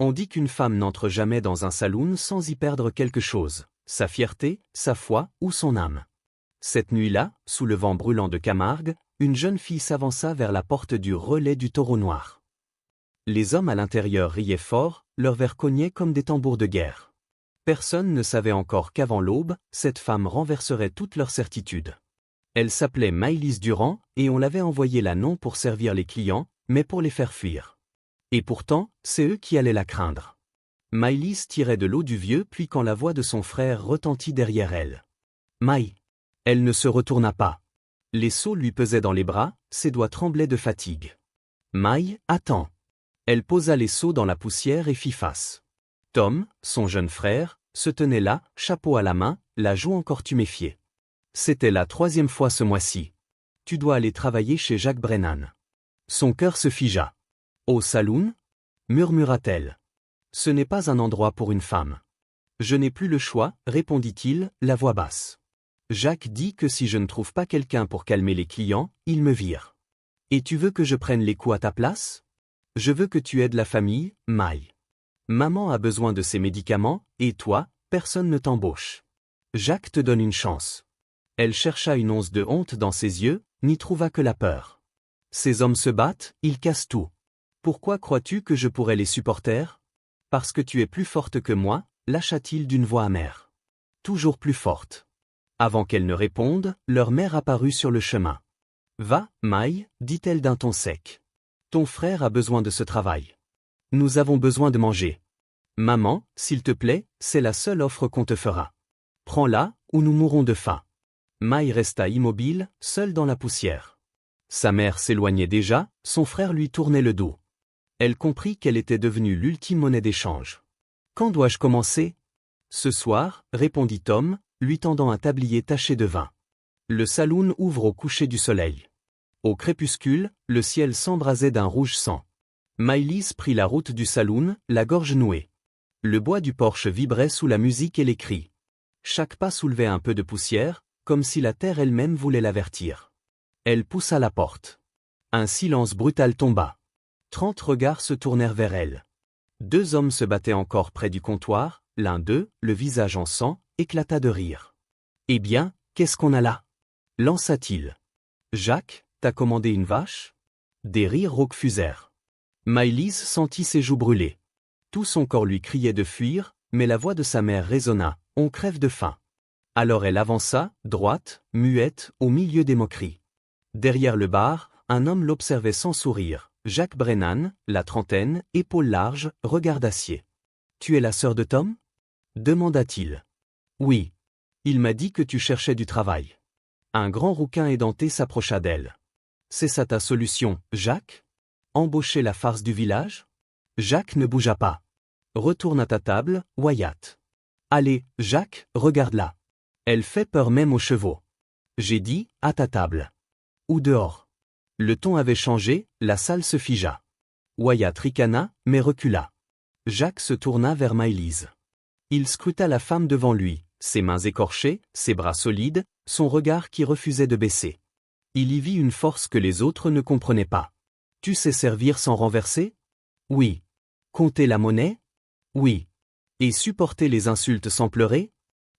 On dit qu'une femme n'entre jamais dans un saloon sans y perdre quelque chose, sa fierté, sa foi ou son âme. Cette nuit-là, sous le vent brûlant de Camargue, une jeune fille s'avança vers la porte du relais du Taureau Noir. Les hommes à l'intérieur riaient fort, leurs verres cognaient comme des tambours de guerre. Personne ne savait encore qu'avant l'aube, cette femme renverserait toutes leurs certitudes. Elle s'appelait Maëlys Durand, et on l'avait envoyée là non pour servir les clients, mais pour les faire fuir. Et pourtant, c'est eux qui allaient la craindre. Maëlys tirait de l'eau du vieux puis quand la voix de son frère retentit derrière elle. « Maï !» Elle ne se retourna pas. Les seaux lui pesaient dans les bras, ses doigts tremblaient de fatigue. « Maï, attends !» Elle posa les seaux dans la poussière et fit face. Tom, son jeune frère, se tenait là, chapeau à la main, la joue encore tuméfiée. C'était la 3e fois ce mois-ci. « Tu dois aller travailler chez Jacques Brennan. » Son cœur se figea. « Au saloon ?» murmura-t-elle. « Ce n'est pas un endroit pour une femme. »« Je n'ai plus le choix, » répondit-il, la voix basse. « Jacques dit que si je ne trouve pas quelqu'un pour calmer les clients, il me vire. Et tu veux que je prenne les coups à ta place ? Je veux que tu aides la famille, Maï. Maman a besoin de ses médicaments, et toi, personne ne t'embauche. Jacques te donne une chance. » Elle chercha une once de honte dans ses yeux, n'y trouva que la peur. « Ces hommes se battent, ils cassent tout. Pourquoi crois-tu que je pourrais les supporter ? Parce que tu es plus forte que moi, lâcha-t-il d'une voix amère. Toujours plus forte. Avant qu'elle ne réponde, leur mère apparut sur le chemin. « Va, Maï, dit-elle d'un ton sec. Ton frère a besoin de ce travail. Nous avons besoin de manger. Maman, s'il te plaît, c'est la seule offre qu'on te fera. Prends-la, ou nous mourrons de faim. » Maï resta immobile, seule dans la poussière. Sa mère s'éloignait déjà, son frère lui tournait le dos. Elle comprit qu'elle était devenue l'ultime monnaie d'échange. « Quand dois-je commencer ? » « Ce soir, » répondit Tom, lui tendant un tablier taché de vin. Le saloon ouvre au coucher du soleil. Au crépuscule, le ciel s'embrasait d'un rouge sang. Maëlys prit la route du saloon, la gorge nouée. Le bois du porche vibrait sous la musique et les cris. Chaque pas soulevait un peu de poussière, comme si la terre elle-même voulait l'avertir. Elle poussa la porte. Un silence brutal tomba. 30 regards se tournèrent vers elle. 2 hommes se battaient encore près du comptoir, l'un d'eux, le visage en sang, éclata de rire. « Eh bien, qu'est-ce qu'on a là ?» lança-t-il. « Jacques, t'as commandé une vache ?» Des rires rauques fusèrent. Maëlys sentit ses joues brûler. Tout son corps lui criait de fuir, mais la voix de sa mère résonna, « On crève de faim. » Alors elle avança, droite, muette, au milieu des moqueries. Derrière le bar, un homme l'observait sans sourire. Jacques Brennan, la trentaine, épaules larges, regard d'acier. « Tu es la sœur de Tom ?» demanda-t-il. « Oui. Il m'a dit que tu cherchais du travail. » Un grand rouquin édenté s'approcha d'elle. « C'est ça ta solution, Jacques ? Embaucher la farce du village ?» Jacques ne bougea pas. « Retourne à ta table, Wyatt. »« Allez, Jacques, regarde-la. Elle fait peur même aux chevaux. » J'ai dit, à ta table. Ou dehors. Le ton avait changé, la salle se figea. Wyatt ricana, mais recula. Jacques se tourna vers Maëlys. Il scruta la femme devant lui, ses mains écorchées, ses bras solides, son regard qui refusait de baisser. Il y vit une force que les autres ne comprenaient pas. « Tu sais servir sans renverser ? » Oui. « Compter la monnaie ? » Oui. « Et supporter les insultes sans pleurer ? »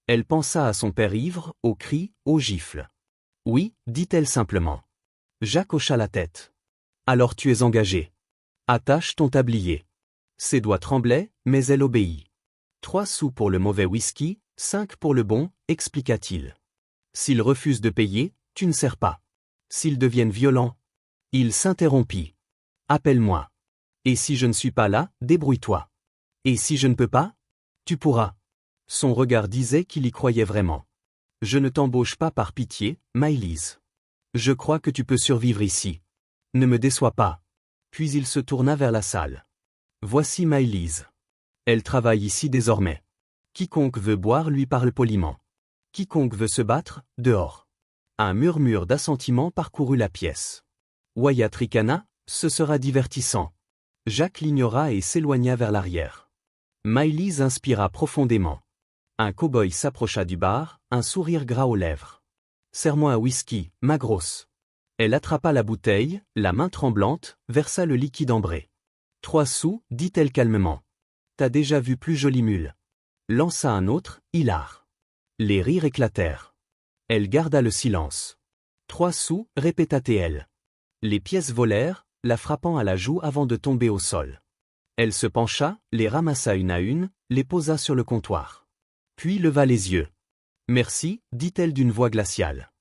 Elle pensa à son père ivre, aux cris, aux gifles. « Oui, dit-elle simplement. » Jacques hocha la tête. « Alors tu es engagé. Attache ton tablier. » Ses doigts tremblaient, mais elle obéit. 3 sous pour le mauvais whisky, 5 pour le bon, expliqua-t-il. S'ils refusent de payer, tu ne sers pas. S'ils deviennent violents. Il s'interrompit. Appelle-moi. Et si je ne suis pas là, débrouille-toi. Et si je ne peux pas ? Tu pourras. Son regard disait qu'il y croyait vraiment. Je ne t'embauche pas par pitié, Maëlys. Je crois que tu peux survivre ici. Ne me déçois pas. Puis il se tourna vers la salle. Voici Maëlys. Elle travaille ici désormais. Quiconque veut boire lui parle poliment. Quiconque veut se battre, dehors. Un murmure d'assentiment parcourut la pièce. Wyatt ricana, ce sera divertissant. Jacques l'ignora et s'éloigna vers l'arrière. Maëlys inspira profondément. Un cow-boy s'approcha du bar, un sourire gras aux lèvres. Serre-moi un whisky, ma grosse. Elle attrapa la bouteille, la main tremblante, versa le liquide ambré. 3 sous, dit-elle calmement. t'as déjà vu plus jolie mule. Lança un autre, hilar. Les rires éclatèrent. Elle garda le silence. 3 sous, répéta-t-elle. Les pièces volèrent, la frappant à la joue avant de tomber au sol. Elle se pencha, les ramassa une à une, les posa sur le comptoir. Puis leva les yeux. Merci, dit-elle d'une voix glaciale.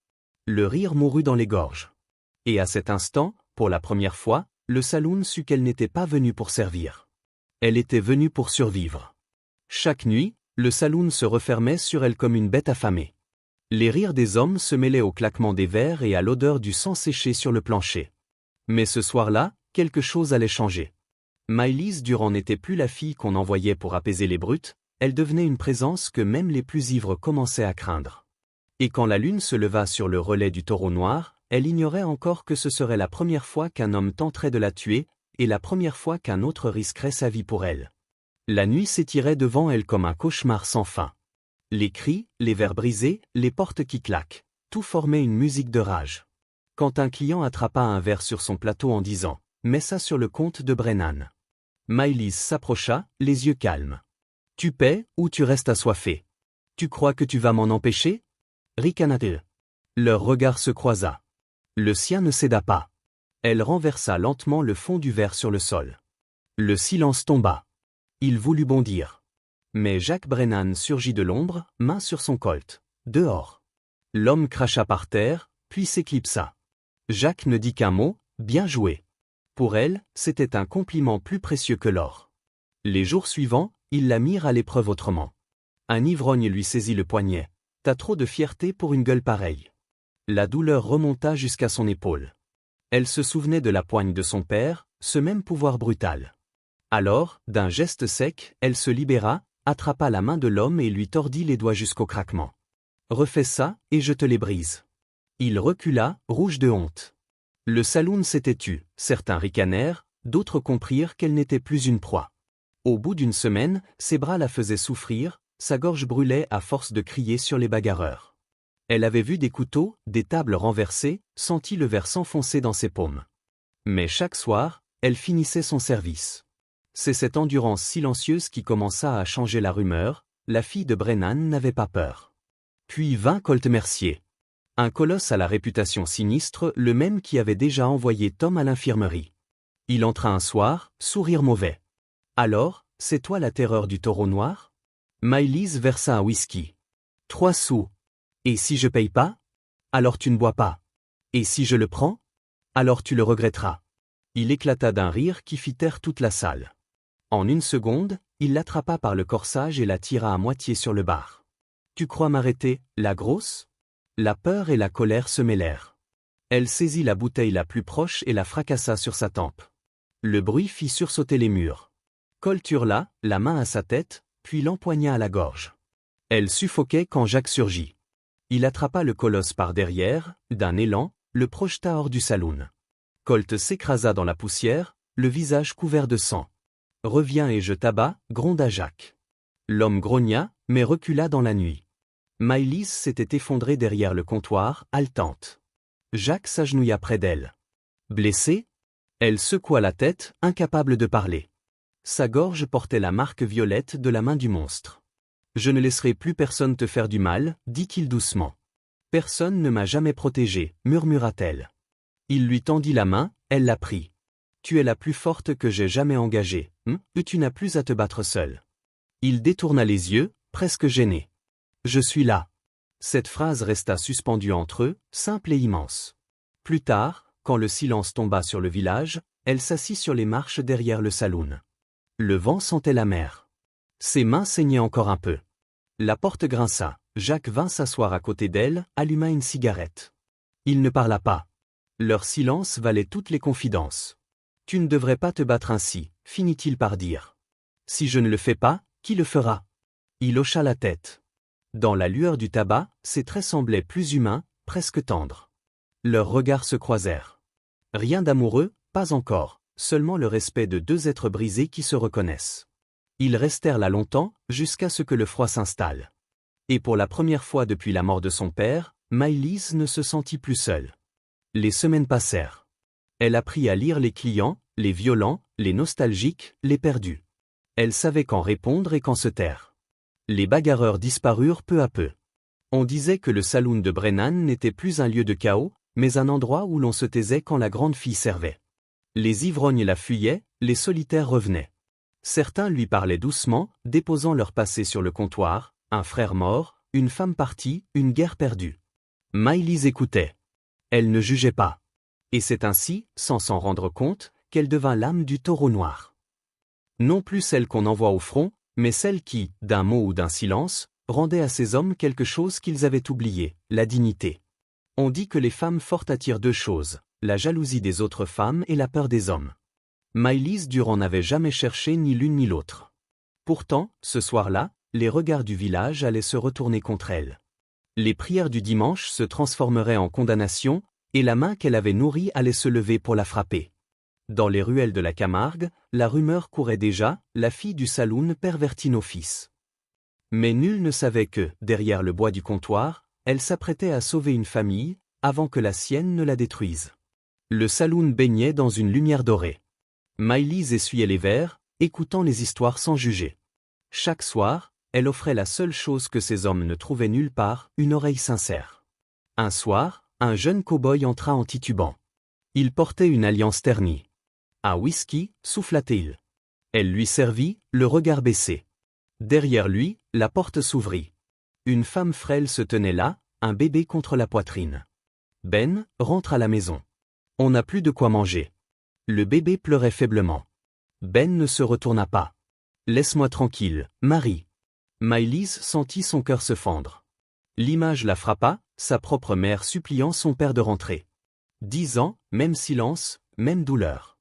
Le rire mourut dans les gorges. Et à cet instant, pour la première fois, le saloon sut qu'elle n'était pas venue pour servir. Elle était venue pour survivre. Chaque nuit, le saloon se refermait sur elle comme une bête affamée. Les rires des hommes se mêlaient au claquement des verres et à l'odeur du sang séché sur le plancher. Mais ce soir-là, quelque chose allait changer. Maëlys Durand n'était plus la fille qu'on envoyait pour apaiser les brutes, elle devenait une présence que même les plus ivres commençaient à craindre. Et quand la lune se leva sur le relais du taureau noir, elle ignorait encore que ce serait la première fois qu'un homme tenterait de la tuer, et la première fois qu'un autre risquerait sa vie pour elle. La nuit s'étirait devant elle comme un cauchemar sans fin. Les cris, les verres brisés, les portes qui claquent, tout formait une musique de rage. Quand un client attrapa un verre sur son plateau en disant « Mets ça sur le compte de Brennan », Maëlys s'approcha, les yeux calmes. « Tu paies ou tu restes assoiffé. Tu crois que tu vas m'en empêcher » ricana-t-elle. Leur regard se croisa. Le sien ne céda pas. Elle renversa lentement le fond du verre sur le sol. Le silence tomba. Il voulut bondir. Mais Jack Brennan surgit de l'ombre, main sur son colt. Dehors. L'homme cracha par terre, puis s'éclipsa. Jack ne dit qu'un mot, bien joué. Pour elle, c'était un compliment plus précieux que l'or. Les jours suivants, ils la mirent à l'épreuve autrement. Un ivrogne lui saisit le poignet. T'as trop de fierté pour une gueule pareille. La douleur remonta jusqu'à son épaule. Elle se souvenait de la poigne de son père, ce même pouvoir brutal. Alors, d'un geste sec, elle se libéra, attrapa la main de l'homme et lui tordit les doigts jusqu'au craquement. Refais ça, et je te les brise. Il recula, rouge de honte. Le saloon s'était tu, certains ricanèrent, d'autres comprirent qu'elle n'était plus une proie. Au bout d'une semaine, ses bras la faisaient souffrir, sa gorge brûlait à force de crier sur les bagarreurs. Elle avait vu des couteaux, des tables renversées, senti le verre s'enfoncer dans ses paumes. Mais chaque soir, elle finissait son service. C'est cette endurance silencieuse qui commença à changer la rumeur, la fille de Brennan n'avait pas peur. Puis vint Colt Mercier. Un colosse à la réputation sinistre, le même qui avait déjà envoyé Tom à l'infirmerie. Il entra un soir, sourire mauvais. « Alors, c'est toi la terreur du taureau noir ?» Maëlys versa un whisky. 3 sous. « Et si je paye pas ? Alors tu ne bois pas. Et si je le prends ? Alors tu le regretteras. » Il éclata d'un rire qui fit taire toute la salle. En une seconde, il l'attrapa par le corsage et la tira à moitié sur le bar. « Tu crois m'arrêter, la grosse ?» La peur et la colère se mêlèrent. Elle saisit la bouteille la plus proche et la fracassa sur sa tempe. Le bruit fit sursauter les murs. Colt hurla, la main à sa tête, puis l'empoigna à la gorge. Elle suffoquait quand Jacques surgit. Il attrapa le colosse par derrière, d'un élan, le projeta hors du saloon. Colt s'écrasa dans la poussière, le visage couvert de sang. « Reviens et je t'abats » gronda Jacques. L'homme grogna, mais recula dans la nuit. Maëlys s'était effondrée derrière le comptoir, haletante. Jacques s'agenouilla près d'elle. Blessée ? Elle secoua la tête, incapable de parler. Sa gorge portait la marque violette de la main du monstre. « Je ne laisserai plus personne te faire du mal, dit-il doucement. Personne ne m'a jamais protégée, murmura-t-elle. Il lui tendit la main, elle la prit. Tu es la plus forte que j'ai jamais engagée, tu n'as plus à te battre seule. Il détourna les yeux, presque gêné. Je suis là. Cette phrase resta suspendue entre eux, simple et immense. Plus tard, quand le silence tomba sur le village, elle s'assit sur les marches derrière le saloon. Le vent sentait la mer. Ses mains saignaient encore un peu. La porte grinça. Jacques vint s'asseoir à côté d'elle, alluma une cigarette. Il ne parla pas. Leur silence valait toutes les confidences. « Tu ne devrais pas te battre ainsi », finit-il par dire. « Si je ne le fais pas, qui le fera ?» Il hocha la tête. Dans la lueur du tabac, ses traits semblaient plus humains, presque tendres. Leurs regards se croisèrent. Rien d'amoureux, pas encore, seulement le respect de deux êtres brisés qui se reconnaissent. Ils restèrent là longtemps, jusqu'à ce que le froid s'installe. Et pour la première fois depuis la mort de son père, Maëlys ne se sentit plus seule. Les semaines passèrent. Elle apprit à lire les clients, les violents, les nostalgiques, les perdus. Elle savait quand répondre et quand se taire. Les bagarreurs disparurent peu à peu. On disait que le saloon de Brennan n'était plus un lieu de chaos, mais un endroit où l'on se taisait quand la grande fille servait. Les ivrognes la fuyaient, les solitaires revenaient. Certains lui parlaient doucement, déposant leur passé sur le comptoir, un frère mort, une femme partie, une guerre perdue. Maëlys écoutait. Elle ne jugeait pas. Et c'est ainsi, sans s'en rendre compte, qu'elle devint l'âme du taureau noir. Non plus celle qu'on envoie au front, mais celle qui, d'un mot ou d'un silence, rendait à ces hommes quelque chose qu'ils avaient oublié, la dignité. On dit que les femmes fortes attirent deux choses, la jalousie des autres femmes et la peur des hommes. Maëlys Durand n'avait jamais cherché ni l'une ni l'autre. Pourtant, ce soir-là, les regards du village allaient se retourner contre elle. Les prières du dimanche se transformeraient en condamnation, et la main qu'elle avait nourrie allait se lever pour la frapper. Dans les ruelles de la Camargue, la rumeur courait déjà, la fille du saloon pervertit nos fils. Mais nul ne savait que, derrière le bois du comptoir, elle s'apprêtait à sauver une famille, avant que la sienne ne la détruise. Le saloon baignait dans une lumière dorée. Maëlys essuyait les verres, écoutant les histoires sans juger. Chaque soir, elle offrait la seule chose que ces hommes ne trouvaient nulle part, une oreille sincère. Un soir, un jeune cow-boy entra en titubant. Il portait une alliance ternie. Un whisky, souffla-t-il. Elle lui servit, le regard baissé. Derrière lui, la porte s'ouvrit. Une femme frêle se tenait là, un bébé contre la poitrine. Ben, rentre à la maison. On n'a plus de quoi manger. Le bébé pleurait faiblement. Ben ne se retourna pas. Laisse-moi tranquille, Marie. Maëlys sentit son cœur se fendre. L'image la frappa, sa propre mère suppliant son père de rentrer. 10 ans, même silence, même douleur.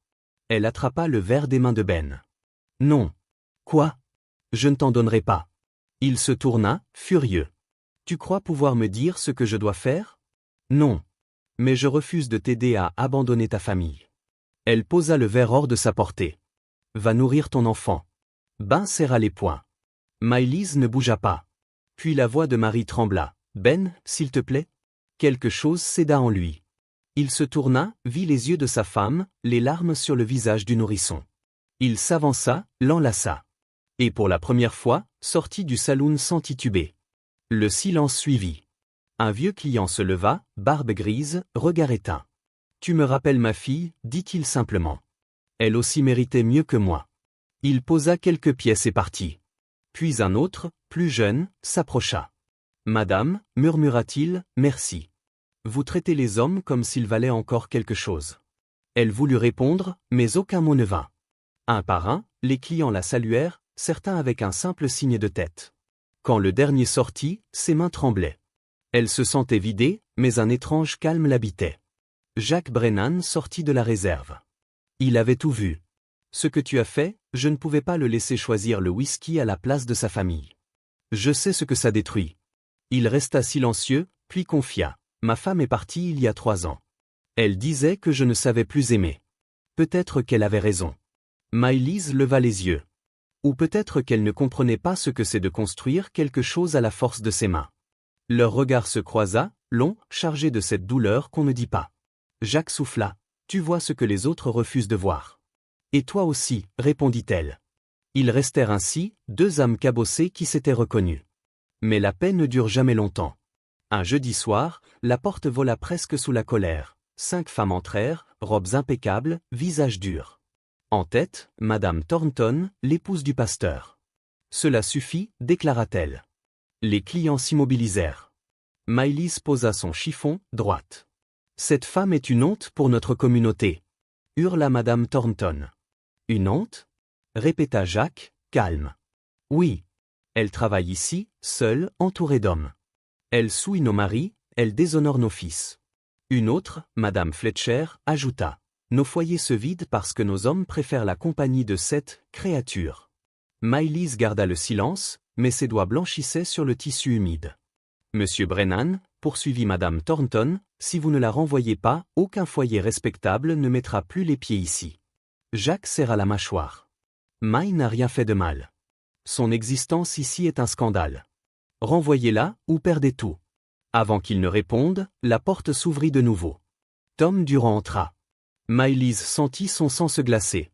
Elle attrapa le verre des mains de Ben. Non. Quoi? Je ne t'en donnerai pas. Il se tourna, furieux. Tu crois pouvoir me dire ce que je dois faire? Non. Mais je refuse de t'aider à abandonner ta famille. Elle posa le verre hors de sa portée. Va nourrir ton enfant. Ben serra les poings. Maëlys ne bougea pas. Puis la voix de Marie trembla. Ben, s'il te plaît? Quelque chose céda en lui. Il se tourna, vit les yeux de sa femme, les larmes sur le visage du nourrisson. Il s'avança, l'enlaça. Et pour la première fois, sortit du saloon sans tituber. Le silence suivit. Un vieux client se leva, barbe grise, regard éteint. Tu me rappelles ma fille, dit-il simplement. Elle aussi méritait mieux que moi. Il posa quelques pièces et partit. Puis un autre, plus jeune, s'approcha. Madame, murmura-t-il, merci. Vous traitez les hommes comme s'ils valaient encore quelque chose. Elle voulut répondre, mais aucun mot ne vint. Un par un, les clients la saluèrent, certains avec un simple signe de tête. Quand le dernier sortit, ses mains tremblaient. Elle se sentait vidée, mais un étrange calme l'habitait. Jacques Brennan sortit de la réserve. Il avait tout vu. Ce que tu as fait, je ne pouvais pas le laisser choisir le whisky à la place de sa famille. Je sais ce que ça détruit. Il resta silencieux, puis confia. Ma femme est partie il y a 3 ans. Elle disait que je ne savais plus aimer. Peut-être qu'elle avait raison. Maëlys leva les yeux. Ou peut-être qu'elle ne comprenait pas ce que c'est de construire quelque chose à la force de ses mains. Leur regard se croisa, long, chargé de cette douleur qu'on ne dit pas. Jacques souffla. Tu vois ce que les autres refusent de voir. Et toi aussi, répondit-elle. Ils restèrent ainsi, 2 âmes cabossées qui s'étaient reconnues. Mais la paix ne dure jamais longtemps. Un jeudi soir, la porte vola presque sous la colère. 5 femmes entrèrent, robes impeccables, visages durs. En tête, Madame Thornton, l'épouse du pasteur. Cela suffit, déclara-t-elle. Les clients s'immobilisèrent. Maëlys posa son chiffon, droite. Cette femme est une honte pour notre communauté, hurla Madame Thornton. Une honte? Répéta Jacques, calme. Oui. Elle travaille ici, seule, entourée d'hommes. Elle souille nos maris, elle déshonore nos fils. Une autre, Madame Fletcher, ajouta. Nos foyers se vident parce que nos hommes préfèrent la compagnie de cette créature. Maëlys garda le silence, mais ses doigts blanchissaient sur le tissu humide. Monsieur Brennan, poursuivit Madame Thornton, si vous ne la renvoyez pas, aucun foyer respectable ne mettra plus les pieds ici. Jacques serra la mâchoire. Maï n'a rien fait de mal. Son existence ici est un scandale. Renvoyez-la, ou perdez tout. Avant qu'il ne réponde, la porte s'ouvrit de nouveau. Tom Durand entra. Maëlys sentit son sang se glacer.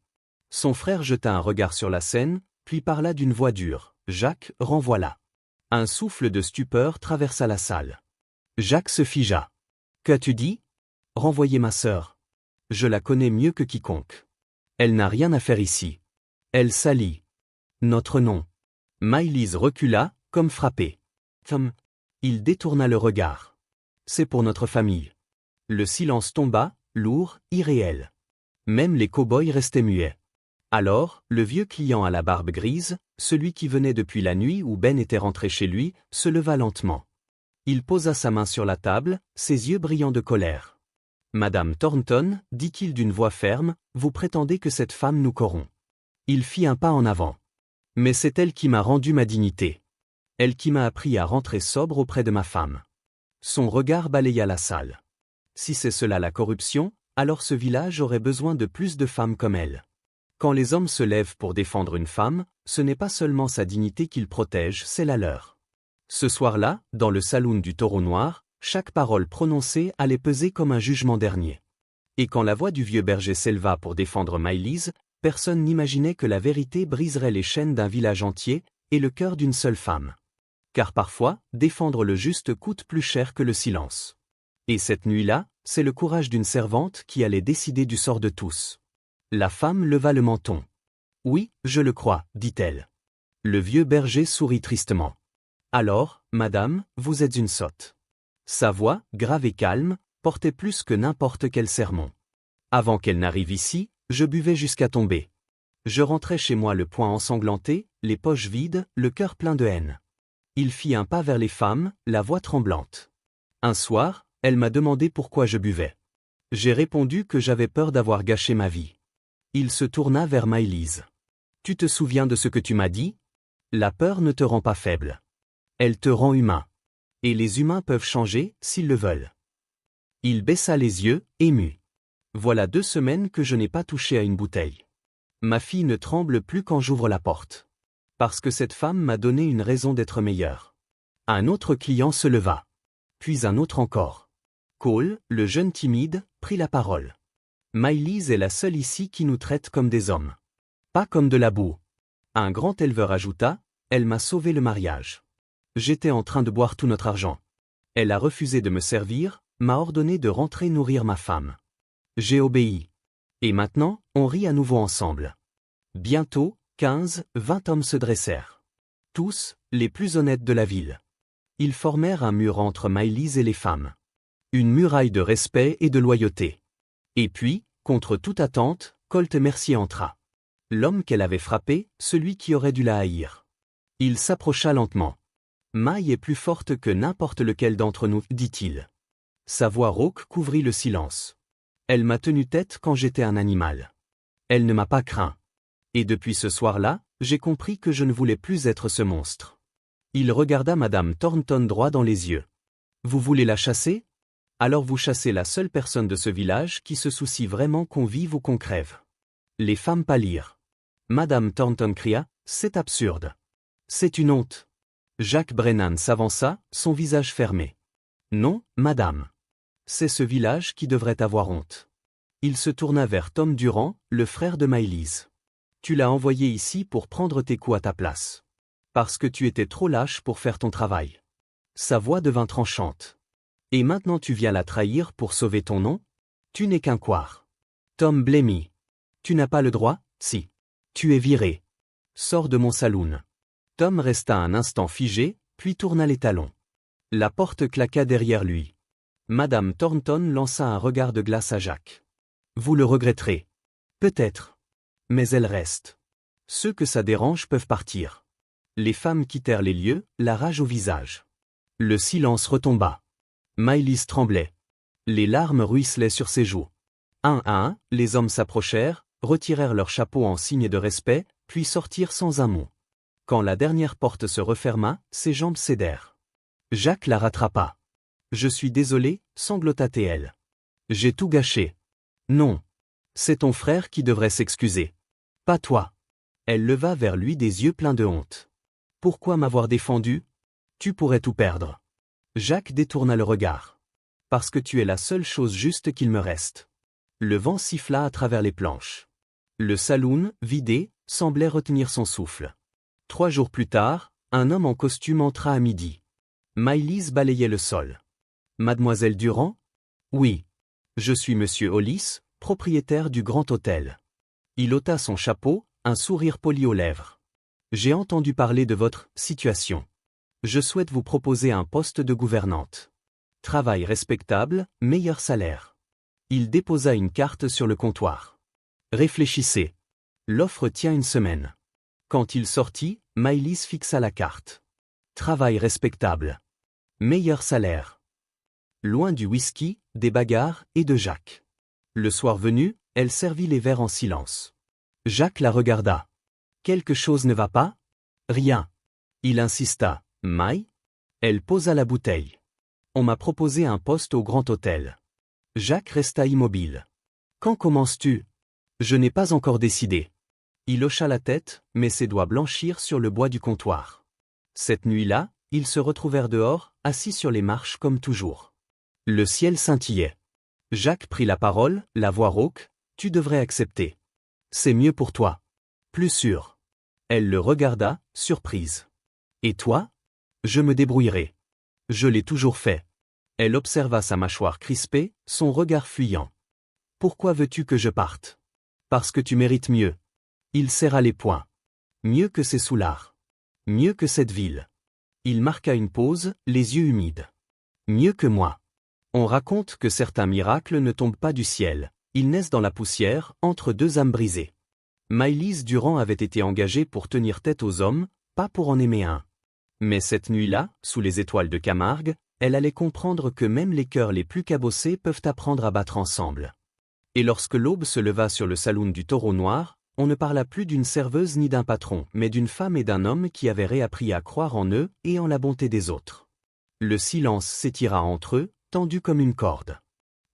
Son frère jeta un regard sur la scène, puis parla d'une voix dure. « Jacques, renvoie-la. » Un souffle de stupeur traversa la salle. Jacques se figea. « Qu'as-tu dit ? Renvoyer ma sœur. Je la connais mieux que quiconque. Elle n'a rien à faire ici. Elle salit notre nom. » Maëlys recula, comme frappé. Il détourna le regard. « C'est pour notre famille. » Le silence tomba, lourd, irréel. Même les cow-boys restaient muets. Alors, le vieux client à la barbe grise, celui qui venait depuis la nuit où Ben était rentré chez lui, se leva lentement. Il posa sa main sur la table, ses yeux brillants de colère. « Madame Thornton, dit-il d'une voix ferme, vous prétendez que cette femme nous corrompt. » Il fit un pas en avant. « Mais c'est elle qui m'a rendu ma dignité. Elle qui m'a appris à rentrer sobre auprès de ma femme. » Son regard balaya la salle. « Si c'est cela la corruption, alors ce village aurait besoin de plus de femmes comme elle. Quand les hommes se lèvent pour défendre une femme, ce n'est pas seulement sa dignité qu'ils protègent, c'est la leur. » Ce soir-là, dans le saloon du Taureau Noir, chaque parole prononcée allait peser comme un jugement dernier. Et quand la voix du vieux berger s'éleva pour défendre Maëlys, personne n'imaginait que la vérité briserait les chaînes d'un village entier et le cœur d'une seule femme. Car parfois, défendre le juste coûte plus cher que le silence. Et cette nuit-là, c'est le courage d'une servante qui allait décider du sort de tous. La femme leva le menton. « Oui, je le crois, dit-elle. » Le vieux berger sourit tristement. « Alors, madame, vous êtes une sotte. » Sa voix, grave et calme, portait plus que n'importe quel sermon. « Avant qu'elle n'arrive ici, je buvais jusqu'à tomber. Je rentrais chez moi le poing ensanglanté, les poches vides, le cœur plein de haine. » Il fit un pas vers les femmes, la voix tremblante. Un soir, elle m'a demandé pourquoi je buvais. J'ai répondu que j'avais peur d'avoir gâché ma vie. Il se tourna vers Maëlys. « Tu te souviens de ce que tu m'as dit ? La peur ne te rend pas faible. Elle te rend humain. Et les humains peuvent changer, s'ils le veulent. » Il baissa les yeux, ému. « Voilà 2 semaines que je n'ai pas touché à une bouteille. Ma fille ne tremble plus quand j'ouvre la porte. Parce que cette femme m'a donné une raison d'être meilleure. » Un autre client se leva. Puis un autre encore. Cole, le jeune timide, prit la parole. « Maëlys est la seule ici qui nous traite comme des hommes. Pas comme de la boue. » Un grand éleveur ajouta, « Elle m'a sauvé le mariage. J'étais en train de boire tout notre argent. Elle a refusé de me servir, m'a ordonné de rentrer nourrir ma femme. J'ai obéi. Et maintenant, on rit à nouveau ensemble. » Bientôt, 15-20 hommes se dressèrent. Tous, les plus honnêtes de la ville. Ils formèrent un mur entre Maëlys et les femmes. Une muraille de respect et de loyauté. Et puis, contre toute attente, Colt Mercier entra. L'homme qu'elle avait frappé, celui qui aurait dû la haïr. Il s'approcha lentement. « Maï est plus forte que n'importe lequel d'entre nous, dit-il. » Sa voix rauque couvrit le silence. « Elle m'a tenu tête quand j'étais un animal. Elle ne m'a pas craint. Et depuis ce soir-là, j'ai compris que je ne voulais plus être ce monstre. » Il regarda Madame Thornton droit dans les yeux. « Vous voulez la chasser ? Alors vous chassez la seule personne de ce village qui se soucie vraiment qu'on vive ou qu'on crève. » Les femmes pâlirent. Madame Thornton cria, « C'est absurde. C'est une honte. » Jacques Brennan s'avança, son visage fermé. « Non, madame. C'est ce village qui devrait avoir honte. » Il se tourna vers Tom Durand, le frère de Maëlys. « Tu l'as envoyé ici pour prendre tes coups à ta place. Parce que tu étais trop lâche pour faire ton travail. » Sa voix devint tranchante. « Et maintenant tu viens la trahir pour sauver ton nom ? Tu n'es qu'un couard. » Tom blêmit. « Tu n'as pas le droit, si. Tu es viré. Sors de mon saloon. » Tom resta un instant figé, puis tourna les talons. La porte claqua derrière lui. Madame Thornton lança un regard de glace à Jacques. « Vous le regretterez. Peut-être. Mais elle reste. Ceux que ça dérange peuvent partir. » Les femmes quittèrent les lieux, la rage au visage. Le silence retomba. Maëlys tremblait. Les larmes ruisselaient sur ses joues. Un à un, les hommes s'approchèrent, retirèrent leurs chapeaux en signe de respect, puis sortirent sans un mot. Quand la dernière porte se referma, ses jambes cédèrent. Jacques la rattrapa. « Je suis désolé, sanglota-t-elle. J'ai tout gâché. » « Non. C'est ton frère qui devrait s'excuser. Pas toi. » Elle leva vers lui des yeux pleins de honte. « Pourquoi m'avoir défendu ? Tu pourrais tout perdre. » Jacques détourna le regard. « Parce que tu es la seule chose juste qu'il me reste. » Le vent siffla à travers les planches. Le saloon, vidé, semblait retenir son souffle. 3 jours plus tard, un homme en costume entra à midi. Maëlys balayait le sol. Mademoiselle Durand? Oui. Je suis Monsieur Hollis, propriétaire du Grand Hôtel. Il ôta son chapeau, un sourire poli aux lèvres. J'ai entendu parler de votre situation. Je souhaite vous proposer un poste de gouvernante. Travail respectable, meilleur salaire. Il déposa une carte sur le comptoir. Réfléchissez. L'offre tient une semaine. Quand il sortit, Maëlys fixa la carte. Travail respectable. Meilleur salaire. Loin du whisky, des bagarres et de Jacques. Le soir venu, elle servit les verres en silence. Jacques la regarda. Quelque chose ne va pas? Rien. Il insista. Maï? Elle posa la bouteille. On m'a proposé un poste au Grand Hôtel. Jacques resta immobile. Quand commences-tu? Je n'ai pas encore décidé. Il hocha la tête, mais ses doigts blanchirent sur le bois du comptoir. Cette nuit-là, ils se retrouvèrent dehors, assis sur les marches comme toujours. Le ciel scintillait. Jacques prit la parole, la voix rauque. Tu devrais accepter. C'est mieux pour toi. Plus sûr. Elle le regarda, surprise. Et toi? Je me débrouillerai. Je l'ai toujours fait. Elle observa sa mâchoire crispée, son regard fuyant. Pourquoi veux-tu que je parte? Parce que tu mérites mieux. Il serra les poings. Mieux que ces soulards. Mieux que cette ville. Il marqua une pause, les yeux humides. Mieux que moi. On raconte que certains miracles ne tombent pas du ciel. Ils naissent dans la poussière, entre deux âmes brisées. Maëlys Durand avait été engagée pour tenir tête aux hommes, pas pour en aimer un. Mais cette nuit-là, sous les étoiles de Camargue, elle allait comprendre que même les cœurs les plus cabossés peuvent apprendre à battre ensemble. Et lorsque l'aube se leva sur le saloon du Taureau Noir, on ne parla plus d'une serveuse ni d'un patron, mais d'une femme et d'un homme qui avaient réappris à croire en eux et en la bonté des autres. Le silence s'étira entre eux, tendu comme une corde.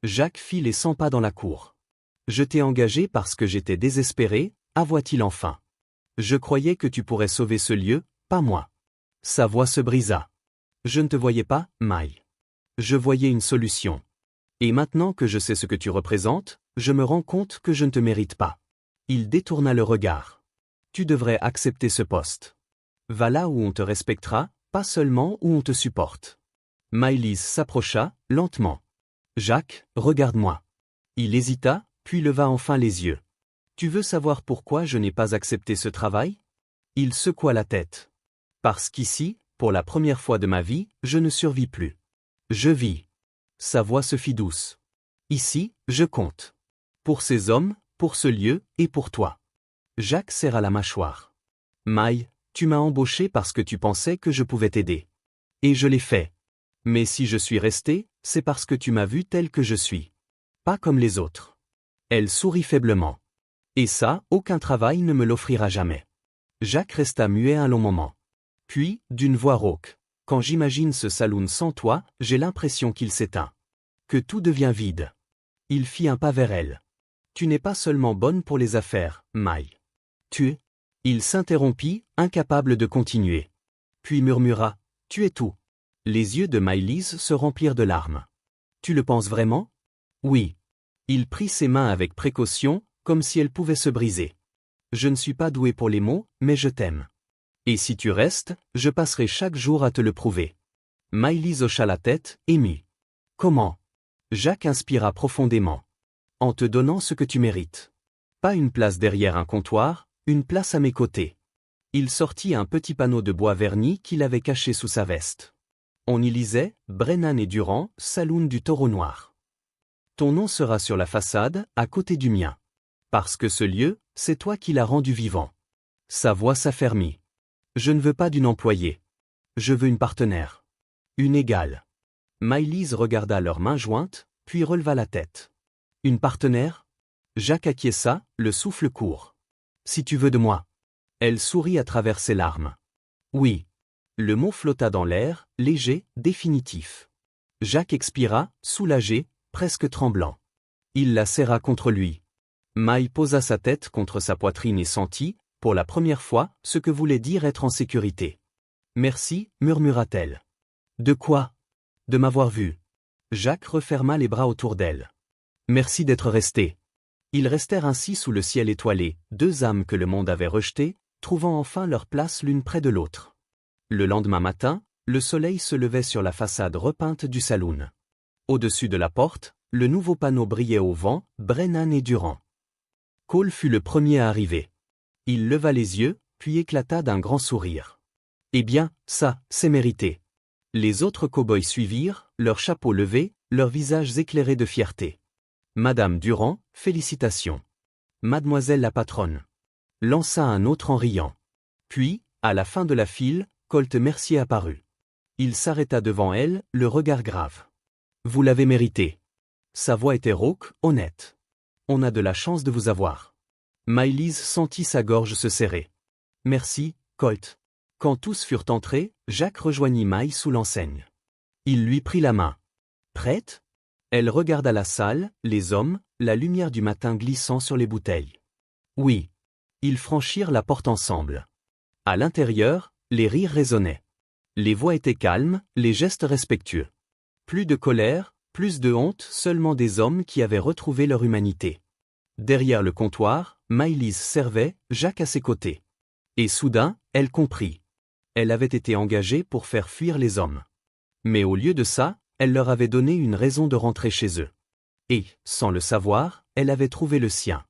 Jacques fit les 100 pas dans la cour. « Je t'ai engagé parce que j'étais désespéré », avoua-t-il enfin. « Je croyais que tu pourrais sauver ce lieu, pas moi. » Sa voix se brisa. « Je ne te voyais pas, Maï. Je voyais une solution. Et maintenant que je sais ce que tu représentes, je me rends compte que je ne te mérite pas. » Il détourna le regard. « Tu devrais accepter ce poste. Va là où on te respectera, pas seulement où on te supporte. » Maëlys s'approcha, lentement. « Jacques, regarde-moi. » Il hésita, puis leva enfin les yeux. « Tu veux savoir pourquoi je n'ai pas accepté ce travail? » Il secoua la tête. « Parce qu'ici, pour la première fois de ma vie, je ne survis plus. Je vis. » Sa voix se fit douce. « Ici, je compte. Pour ces hommes, pour ce lieu, et pour toi. » Jacques serra la mâchoire. « Maï, tu m'as embauché parce que tu pensais que je pouvais t'aider. Et je l'ai fait. Mais si je suis resté, c'est parce que tu m'as vu tel que je suis. Pas comme les autres. » Elle sourit faiblement. « Et ça, aucun travail ne me l'offrira jamais. » Jacques resta muet un long moment. Puis, d'une voix rauque. « Quand j'imagine ce saloon sans toi, j'ai l'impression qu'il s'éteint. Que tout devient vide. » Il fit un pas vers elle. « Tu n'es pas seulement bonne pour les affaires, Maï. Tu... » Il s'interrompit, incapable de continuer. Puis murmura. « Tu es tout. » Les yeux de Maëlys se remplirent de larmes. « Tu le penses vraiment? » Oui. Il prit ses mains avec précaution, comme si elles pouvaient se briser. « Je ne suis pas doué pour les mots, mais je t'aime. Et si tu restes, je passerai chaque jour à te le prouver. » Maëlys hocha la tête, émue. « Comment? » Jacques inspira profondément. « En te donnant ce que tu mérites. Pas une place derrière un comptoir, une place à mes côtés. » Il sortit un petit panneau de bois verni qu'il avait caché sous sa veste. On y lisait « Brennan et Durand, saloon du Taureau Noir. Ton nom sera sur la façade, à côté du mien. Parce que ce lieu, c'est toi qui l'as rendu vivant. » Sa voix s'affermit. « Je ne veux pas d'une employée. Je veux une partenaire. Une égale. » Maëlys regarda leurs mains jointes, puis releva la tête. « Une partenaire ?» Jacques acquiesça, le souffle court. « Si tu veux de moi. » Elle sourit à travers ses larmes. « Oui. » Le mot flotta dans l'air, léger, définitif. Jacques expira, soulagé, presque tremblant. Il la serra contre lui. Maï posa sa tête contre sa poitrine et sentit, pour la première fois, ce que voulait dire être en sécurité. « Merci, murmura-t-elle. »« De quoi ? » ?»« De m'avoir vu. » Jacques referma les bras autour d'elle. « Merci d'être resté. » Ils restèrent ainsi sous le ciel étoilé, deux âmes que le monde avait rejetées, trouvant enfin leur place l'une près de l'autre. Le lendemain matin, le soleil se levait sur la façade repeinte du saloon. Au-dessus de la porte, le nouveau panneau brillait au vent, Brennan et Durant. Cole fut le premier à arriver. Il leva les yeux, puis éclata d'un grand sourire. Eh bien, ça, c'est mérité. Les autres cow-boys suivirent, leurs chapeaux levés, leurs visages éclairés de fierté. Madame Durant, félicitations. Mademoiselle la patronne. Lança un autre en riant. Puis, à la fin de la file, Colt Mercier apparut. Il s'arrêta devant elle, le regard grave. Vous l'avez mérité. Sa voix était rauque, honnête. On a de la chance de vous avoir. Maëlys sentit sa gorge se serrer. Merci, Colt. Quand tous furent entrés, Jacques rejoignit Maï sous l'enseigne. Il lui prit la main. Prête? Elle regarda la salle, les hommes, la lumière du matin glissant sur les bouteilles. Oui. Ils franchirent la porte ensemble. À l'intérieur, les rires résonnaient. Les voix étaient calmes, les gestes respectueux. Plus de colère, plus de honte, seulement des hommes qui avaient retrouvé leur humanité. Derrière le comptoir, Maëlys servait, Jacques à ses côtés. Et soudain, elle comprit. Elle avait été engagée pour faire fuir les hommes. Mais au lieu de ça, elle leur avait donné une raison de rentrer chez eux. Et, sans le savoir, elle avait trouvé le sien.